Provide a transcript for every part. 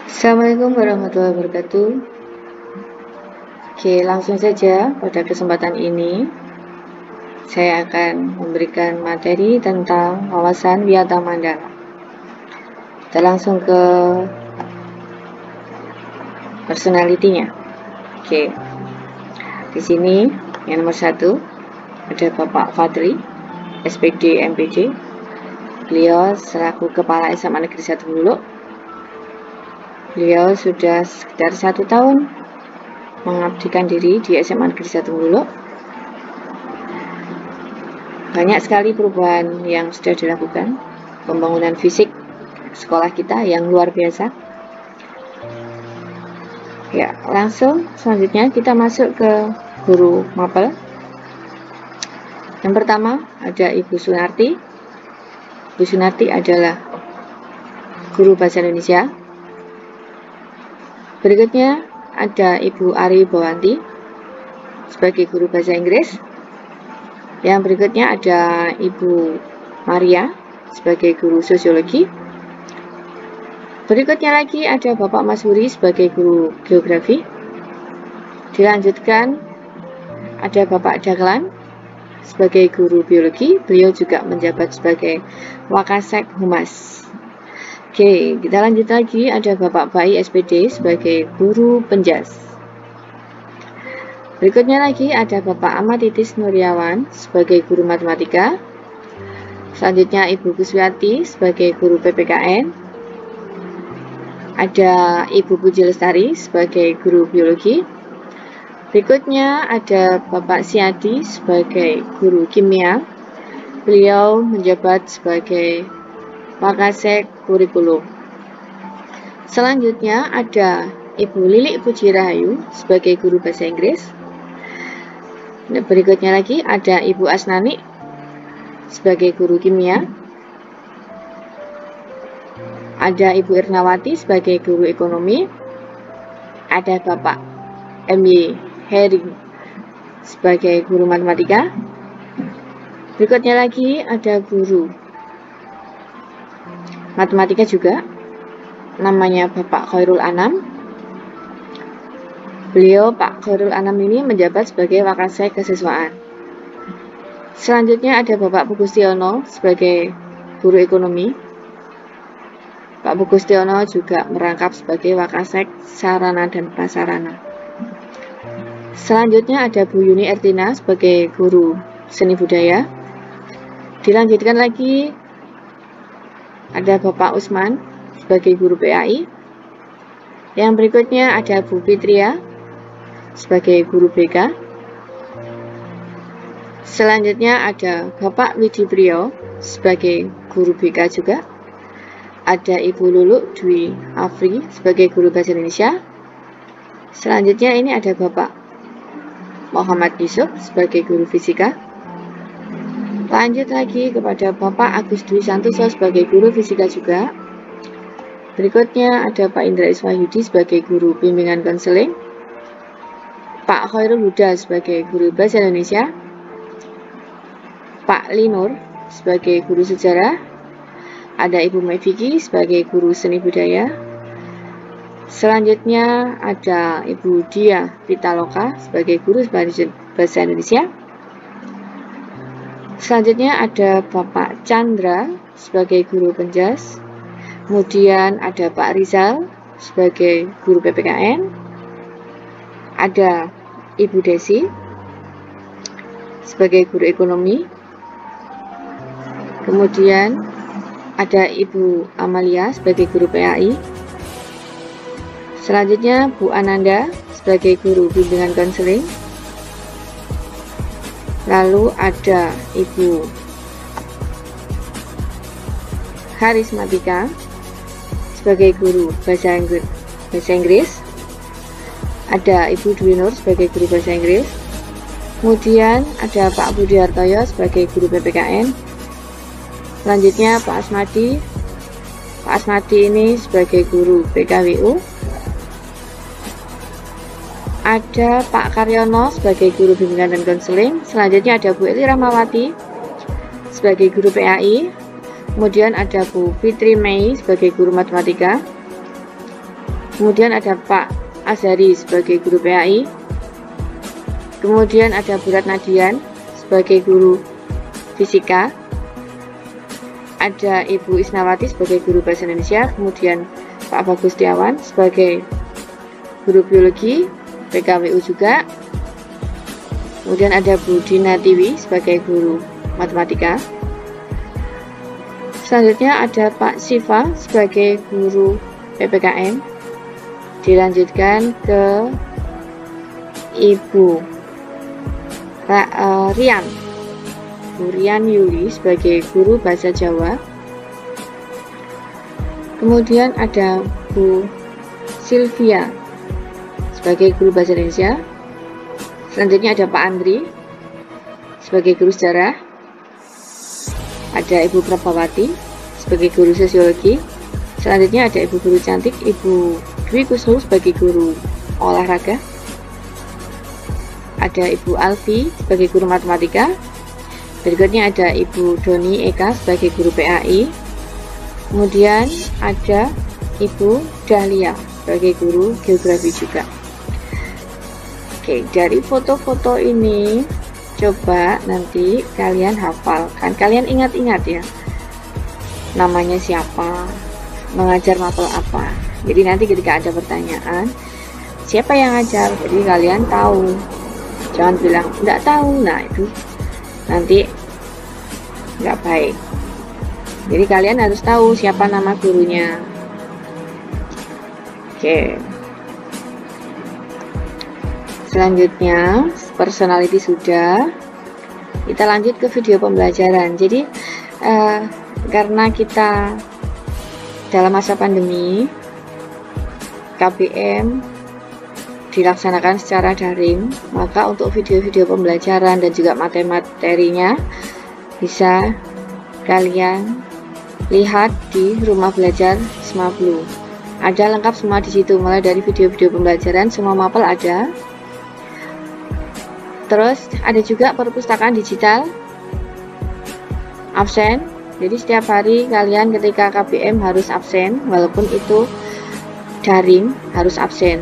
Assalamualaikum warahmatullahi wabarakatuh. Oke, langsung saja pada kesempatan ini saya akan memberikan materi tentang wawasan Wiyata Mandala. Kita langsung ke personalitinya. Oke, di sini yang nomor 1 ada Bapak Fadri, SPD MPD. Beliau selaku Kepala SMA Negeri 1 Bulog. Beliau sudah sekitar 1 tahun mengabdikan diri di SMA Negeri 1 Bulog. Banyak sekali perubahan yang sudah dilakukan, pembangunan fisik sekolah kita yang luar biasa. Ya, langsung selanjutnya kita masuk ke guru mapel. Yang pertama ada Ibu Sunarti. Ibu Sunarti adalah guru bahasa Indonesia. Berikutnya ada Ibu Ari Bawanti sebagai guru bahasa Inggris. Yang berikutnya ada Ibu Maria sebagai guru sosiologi. Berikutnya lagi ada Bapak Masuri sebagai guru geografi. Dilanjutkan ada Bapak Dahlan sebagai guru biologi. Beliau juga menjabat sebagai Wakasek Humas. Oke, kita lanjut lagi. Ada Bapak Bayi SPD sebagai guru penjas. Berikutnya lagi ada Bapak Ahmad Titis Nuryawan sebagai guru matematika. Selanjutnya Ibu Kuswiati sebagai guru PPKN. Ada Ibu Puji Lestari sebagai guru biologi. Berikutnya ada Bapak Siadi sebagai guru kimia. Beliau menjabat sebagai Wakasek Kurikulum. Selanjutnya ada Ibu Lilik Puji Rahayu sebagai guru bahasa Inggris. Berikutnya lagi ada Ibu Asnani sebagai guru kimia. Ada Ibu Irnawati sebagai guru ekonomi. Ada Bapak M.Y. Hering sebagai guru matematika. Berikutnya lagi ada guru matematika juga, namanya Bapak Khairul Anam. Beliau Pak Khairul Anam ini menjabat sebagai Wakasek Kesiswaan. Selanjutnya ada Bapak Pugustiono sebagai guru ekonomi. Pak Pugustiono juga merangkap sebagai Wakasek Sarana dan Prasarana. Selanjutnya ada Bu Yuni Ertina sebagai guru seni budaya. Dilanjutkan lagi ada Bapak Usman sebagai guru PAI. Yang berikutnya ada Bu Fitria sebagai guru BK. Selanjutnya ada Bapak Widi Priyo sebagai guru BK juga. Ada Ibu Lulu Dwi Afri sebagai guru bahasa Indonesia. Selanjutnya ini ada Bapak Muhammad Yusuf sebagai guru fisika. Lanjut lagi kepada Bapak Agus Dwi Santoso sebagai guru fisika juga. Berikutnya ada Pak Indra Iswahyudi sebagai guru bimbingan konseling. Pak Khairul Huda sebagai guru bahasa Indonesia. Pak Linur sebagai guru sejarah. Ada Ibu Meviki sebagai guru seni budaya. Selanjutnya ada Ibu Dia Pitaloka sebagai guru bahasa Indonesia. Selanjutnya ada Bapak Chandra sebagai guru penjas. Kemudian ada Pak Rizal sebagai guru PPKN. Ada Ibu Desi sebagai guru ekonomi. Kemudian ada Ibu Amalia sebagai guru PAI. Selanjutnya Bu Ananda sebagai guru bimbingan konseling. Lalu ada Ibu Harismatika sebagai guru bahasa Inggris. Ada Ibu Dwi Nur sebagai guru bahasa Inggris. Kemudian ada Pak Budi Hartoyo sebagai guru PPKN. Selanjutnya Pak Asmadi. Pak Asmadi ini sebagai guru PKWU. Ada Pak Karyono sebagai guru bimbingan dan konseling. Selanjutnya ada Bu Eli Rahmawati sebagai guru PAI. Kemudian ada Bu Fitri Mei sebagai guru matematika. Kemudian ada Pak Azhari sebagai guru PAI. Kemudian ada Bu Ratnadian sebagai guru fisika. Ada Ibu Isnawati sebagai guru bahasa Indonesia. Kemudian Pak Bagus Setiawan sebagai guru biologi, PKWU juga. Kemudian ada Bu Dina Tiwi sebagai guru matematika. Selanjutnya ada Pak Siva sebagai guru PPKN. Dilanjutkan ke Ibu Rian, Bu Rian Yuli sebagai guru bahasa Jawa. Kemudian ada Bu Sylvia sebagai guru bahasa Indonesia. Selanjutnya ada Pak Andri sebagai guru sejarah. Ada Ibu Prabhawati sebagai guru sosiologi. Selanjutnya ada Ibu Guru Cantik, Ibu Dwi Kusnu sebagai guru olahraga. Ada Ibu Alfi sebagai guru matematika. Berikutnya ada Ibu Doni Eka sebagai guru PAI. Kemudian ada Ibu Dahlia sebagai guru geografi juga. Oke, dari foto-foto ini coba nanti kalian hafalkan, kalian ingat-ingat ya, namanya siapa, mengajar mapel apa. Jadi nanti ketika ada pertanyaan siapa yang ngajar, jadi kalian tahu, jangan bilang nggak tahu. Nah itu nanti nggak baik. Jadi kalian harus tahu siapa nama gurunya. Oke, selanjutnya personality sudah, kita lanjut ke video pembelajaran. Jadi karena kita dalam masa pandemi, KBM dilaksanakan secara daring, maka untuk video-video pembelajaran dan juga materi-materinya bisa kalian lihat di rumah belajar Smablu. Ada lengkap semua di situ, mulai dari video-video pembelajaran, semua mapel ada. Terus ada juga perpustakaan digital absen. Jadi setiap hari kalian ketika KBM harus absen, walaupun itu daring harus absen.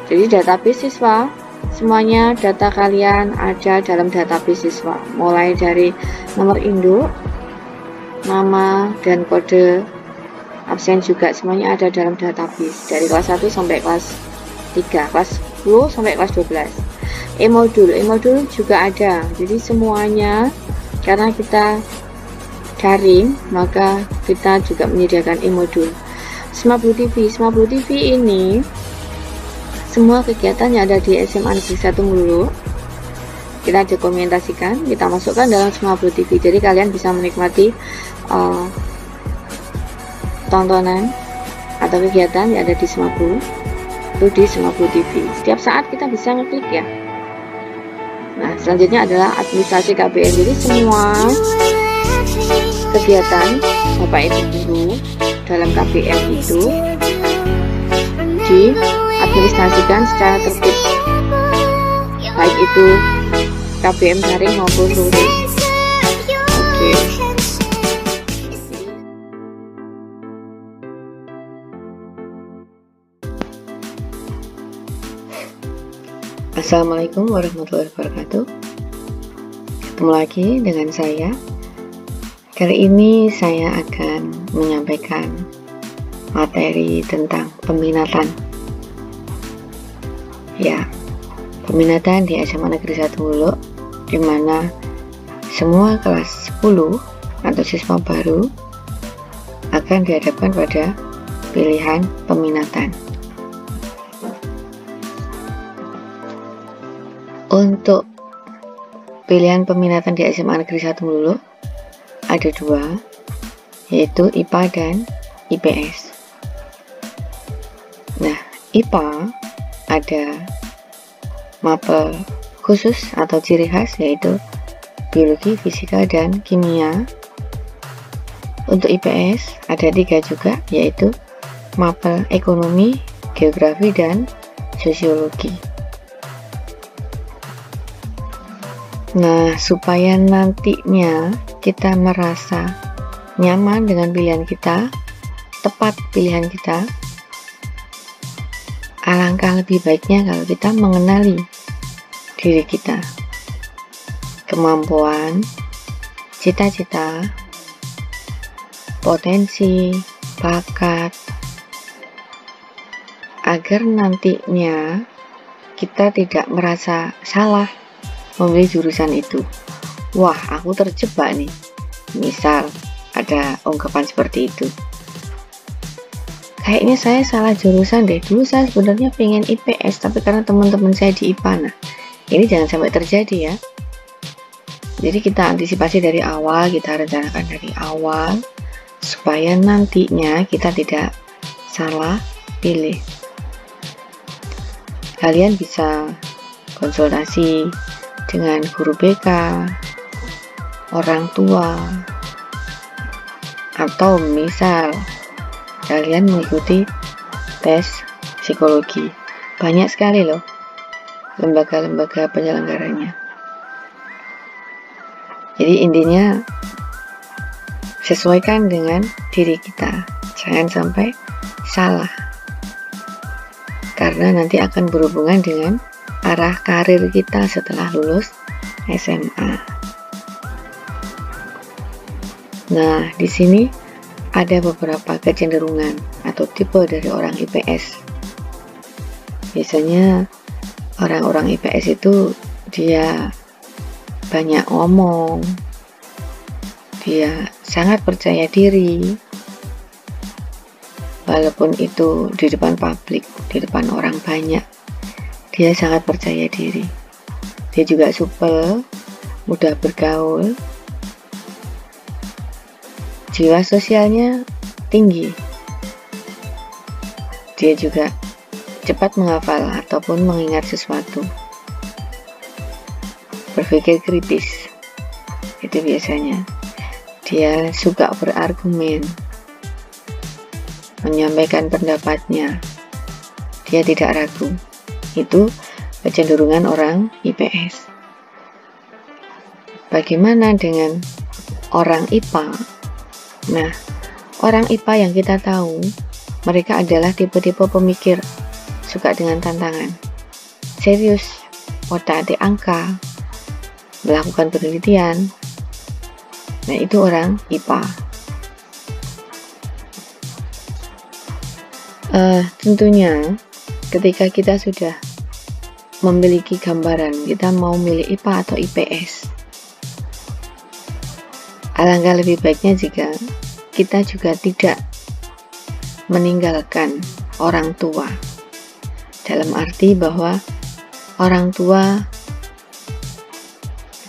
Jadi database siswa, semuanya data kalian ada dalam database siswa, mulai dari nomor induk, nama dan kode absen juga semuanya ada dalam database dari kelas 1 sampai kelas 3, kelas 10 sampai kelas 12. E-modul juga ada. Jadi semuanya karena kita daring, maka kita juga menyediakan e-modul. Smablu TV ini semua kegiatan yang ada di SMA Negeri 1 Mululu kita dokumentasikan, kita masukkan dalam Smablu TV. Jadi kalian bisa menikmati tontonan atau kegiatan yang ada di Smablu itu di Smablu TV. Setiap saat kita bisa ngeklik ya. Nah, selanjutnya adalah administrasi KBM. Jadi semua kegiatan Bapak Ibu guru dalam KBM itu diadministrasikan secara tertib, baik itu KBM daring maupun luring. Oke. Assalamualaikum warahmatullahi wabarakatuh. Ketemu lagi dengan saya. Kali ini saya akan menyampaikan materi tentang peminatan. Ya, peminatan di SMA Negeri 1 Mululu, di mana semua kelas 10 atau siswa baru akan dihadapkan pada pilihan peminatan. Untuk pilihan peminatan di SMA Negeri 1 Mululu ada dua, yaitu IPA dan IPS. Nah, IPA ada mapel khusus atau ciri khas, yaitu biologi, fisika, dan kimia. Untuk IPS ada 3 juga, yaitu mapel ekonomi, geografi, dan sosiologi. Nah, supaya nantinya kita merasa nyaman dengan pilihan kita, tepat pilihan kita, alangkah lebih baiknya kalau kita mengenali diri kita, kemampuan, cita-cita, potensi, bakat, agar nantinya kita tidak merasa salah memilih jurusan itu. Wah, aku terjebak nih. Misal ada ungkapan seperti itu. Kayaknya saya salah jurusan deh. Dulu saya sebenarnya pengen IPS, tapi karena teman-teman saya di IPA. Nah, ini jangan sampai terjadi ya. Jadi kita antisipasi dari awal, kita rencanakan dari awal, supaya nantinya kita tidak salah pilih. Kalian bisa konsultasi dengan guru BK, orang tua, atau misal kalian mengikuti tes psikologi. Banyak sekali loh lembaga-lembaga penyelenggaranya. Jadi intinya sesuaikan dengan diri kita, jangan sampai salah, karena nanti akan berhubungan dengan arah karir kita setelah lulus SMA. Nah, di sini ada beberapa kecenderungan atau tipe dari orang IPS. Biasanya orang-orang IPS itu dia banyak ngomong, dia sangat percaya diri, walaupun itu di depan publik, di depan orang banyak, dia sangat percaya diri. Dia juga supel, mudah bergaul, jiwa sosialnya tinggi. Dia juga cepat menghafal ataupun mengingat sesuatu. Berpikir kritis, itu biasanya. Dia suka berargumen, menyampaikan pendapatnya. Dia tidak ragu. Itu kecenderungan orang IPS. Bagaimana dengan orang IPA? Nah, orang IPA yang kita tahu, mereka adalah tipe-tipe pemikir, suka dengan tantangan, serius, otak-atik angka, melakukan penelitian. Nah, itu orang IPA. Tentunya ketika kita sudah memiliki gambaran kita mau milih IPA atau IPS, alangkah lebih baiknya jika kita juga tidak meninggalkan orang tua, dalam arti bahwa orang tua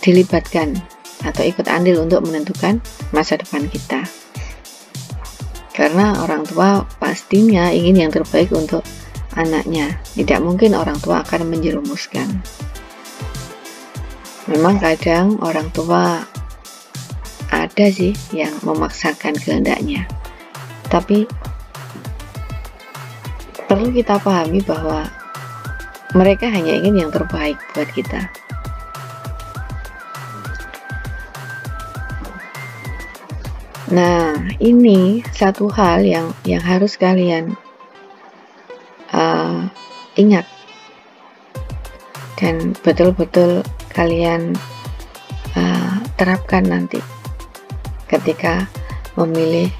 dilibatkan atau ikut andil untuk menentukan masa depan kita, karena orang tua pastinya ingin yang terbaik untuk anaknya. Tidak mungkin orang tua akan menjerumuskan. Memang kadang orang tua ada sih yang memaksakan kehendaknya, tapi perlu kita pahami bahwa mereka hanya ingin yang terbaik buat kita. Nah, ini satu hal yang harus kalian ingat dan betul-betul kalian terapkan nanti ketika memilih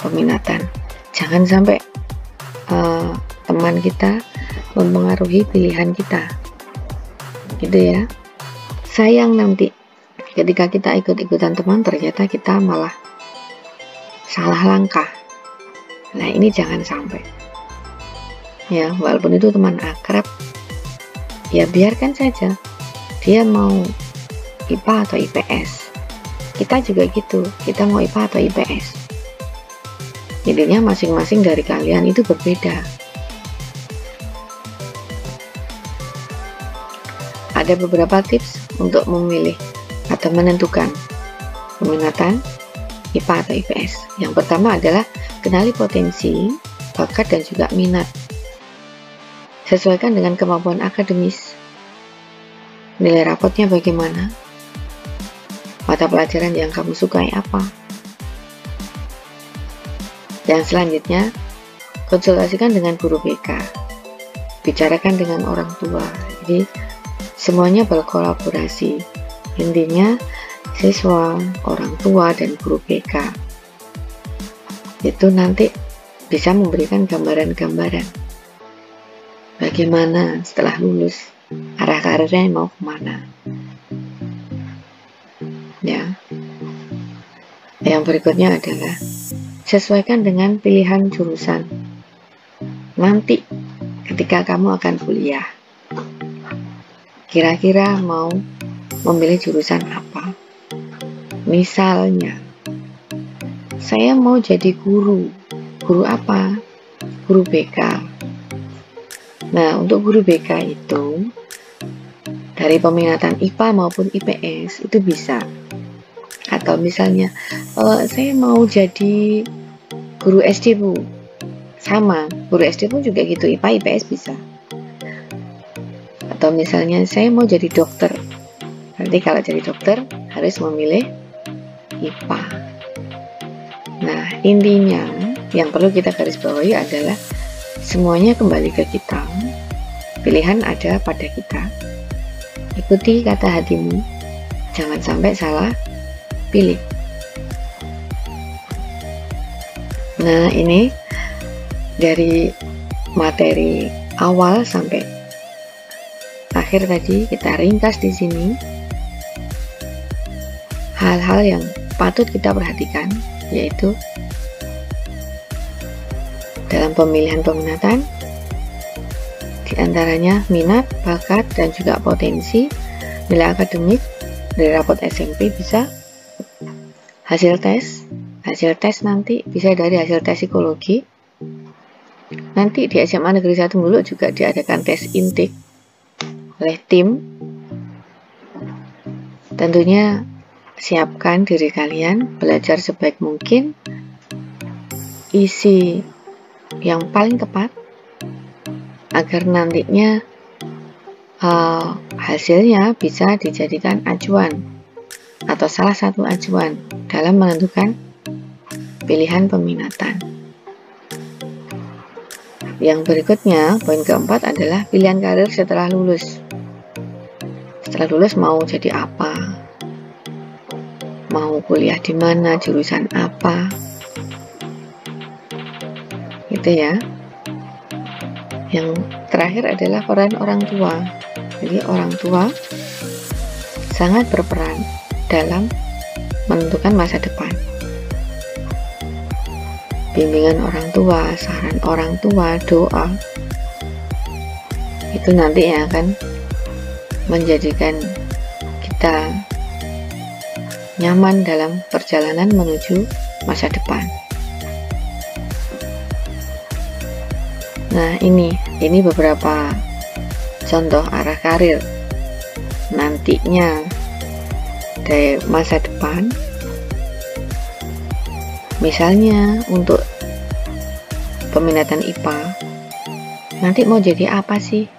peminatan. Jangan sampai teman kita mempengaruhi pilihan kita, gitu ya. Sayang nanti ketika kita ikut-ikutan teman, ternyata kita malah salah langkah. Nah, ini jangan sampai ya. Walaupun itu teman akrab, ya biarkan saja dia mau IPA atau IPS. Kita juga gitu, kita mau IPA atau IPS. Jadinya masing-masing dari kalian itu berbeda. Ada beberapa tips untuk memilih atau menentukan peminatan IPA atau IPS. Yang pertama adalah kenali potensi, bakat, dan juga minat. Sesuaikan dengan kemampuan akademis. Nilai rapotnya bagaimana? Mata pelajaran yang kamu sukai apa? Dan selanjutnya, konsultasikan dengan guru BK. bicarakan dengan orang tua. Jadi semuanya berkolaborasi. Intinya siswa, orang tua, dan guru BK itu nanti bisa memberikan gambaran-gambaran bagaimana setelah lulus arah karirnya mau kemana. Ya. Yang berikutnya adalah sesuaikan dengan pilihan jurusan nanti ketika kamu akan kuliah. Kira-kira mau memilih jurusan apa? Misalnya, saya mau jadi guru. Guru apa? Guru BK. Nah, untuk guru BK itu dari peminatan IPA maupun IPS itu bisa. Atau misalnya, saya mau jadi guru SD, Bu. Sama, guru SD pun juga gitu, IPA, IPS bisa. Atau misalnya, saya mau jadi dokter. Nanti kalau jadi dokter, harus memilih IPA. Nah, intinya yang perlu kita garis bawahi adalah semuanya kembali ke kita. Pilihan ada pada kita. Ikuti kata hatimu. Jangan sampai salah pilih. Nah, ini dari materi awal sampai akhir tadi kita ringkas di sini. Hal-hal yang patut kita perhatikan yaitu dalam pemilihan peminatan diantaranya minat, bakat, dan juga potensi, nilai akademik dari rapot SMP bisa, hasil tes nanti bisa dari hasil tes psikologi. Nanti di SMA Negeri 1 Muluk juga diadakan tes intake oleh tim. Tentunya siapkan diri kalian, belajar sebaik mungkin, isi yang paling tepat agar nantinya hasilnya bisa dijadikan acuan atau salah satu acuan dalam menentukan pilihan peminatan. Yang berikutnya, poin keempat adalah pilihan karir setelah lulus. Setelah lulus mau jadi apa? Mau kuliah di mana? Jurusan apa? Gitu ya. Yang terakhir adalah peran orang tua. Jadi orang tua sangat berperan dalam menentukan masa depan. Bimbingan orang tua, saran orang tua, doa, itu nanti yang akan menjadikan kita nyaman dalam perjalanan menuju masa depan. Nah, ini beberapa contoh arah karir nantinya dari masa depan. Misalnya untuk peminatan IPA, nanti mau jadi apa sih?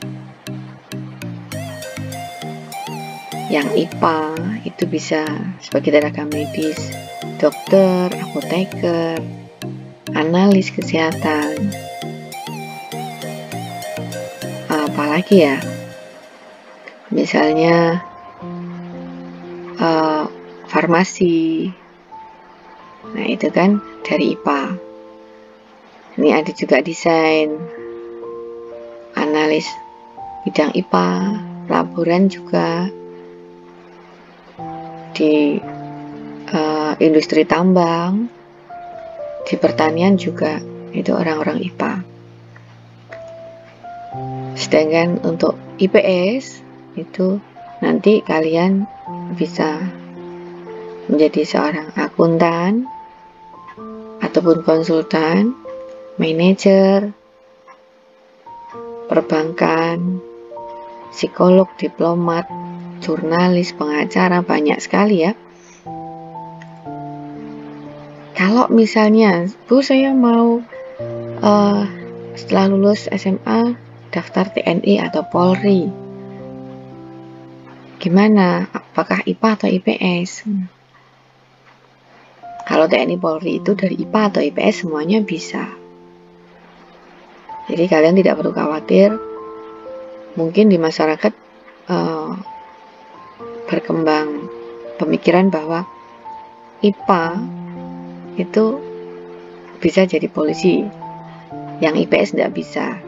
Yang IPA itu bisa sebagai tenaga medis, dokter, apoteker, analis kesehatan, apalagi ya, misalnya farmasi. Nah, itu kan dari IPA. Ini ada juga desain, analis bidang IPA, laboran juga di industri tambang, di pertanian juga, itu orang-orang IPA. Sedangkan untuk IPS itu nanti kalian bisa menjadi seorang akuntan ataupun konsultan, manajer, perbankan, psikolog, diplomat, jurnalis, pengacara, banyak sekali ya. Kalau misalnya, Bu, saya mau setelah lulus SMA daftar TNI atau Polri, gimana? Apakah IPA atau IPS? Kalau TNI Polri itu dari IPA atau IPS semuanya bisa. Jadi kalian tidak perlu khawatir mungkin di masyarakat berkembang pemikiran bahwa IPA itu bisa jadi polisi, yang IPS tidak bisa.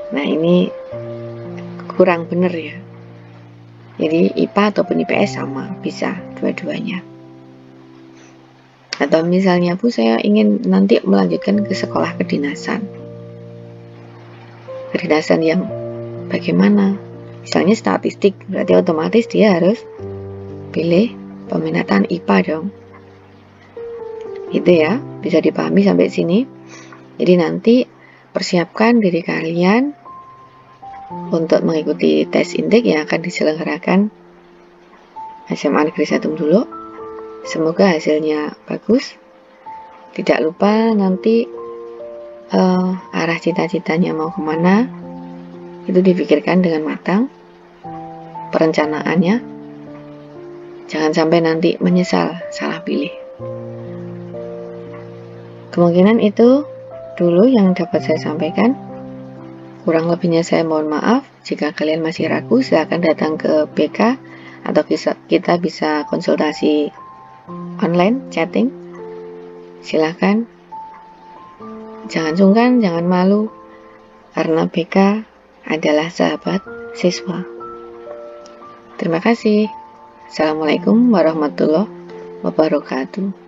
Nah, ini kurang benar ya. Jadi IPA ataupun IPS sama, bisa dua-duanya. Atau misalnya Bu, saya ingin nanti melanjutkan ke sekolah kedinasan. Kedinasan yang bagaimana? Misalnya statistik, berarti otomatis dia harus pilih peminatan IPA dong. Itu ya, bisa dipahami sampai sini. Jadi nanti persiapkan diri kalian untuk mengikuti tes intake yang akan diselenggarakan SMA Negeri 1 dulu. Semoga hasilnya bagus. Tidak lupa nanti arah cita-citanya mau kemana, itu dipikirkan dengan matang, perencanaannya. Jangan sampai nanti menyesal salah pilih. Kemungkinan itu dulu yang dapat saya sampaikan. Kurang lebihnya saya mohon maaf. Jika kalian masih ragu, silahkan datang ke BK atau kita bisa konsultasi online, chatting. Silahkan. Jangan sungkan, jangan malu, karena BK adalah sahabat siswa. Terima kasih. Assalamualaikum warahmatullahi wabarakatuh.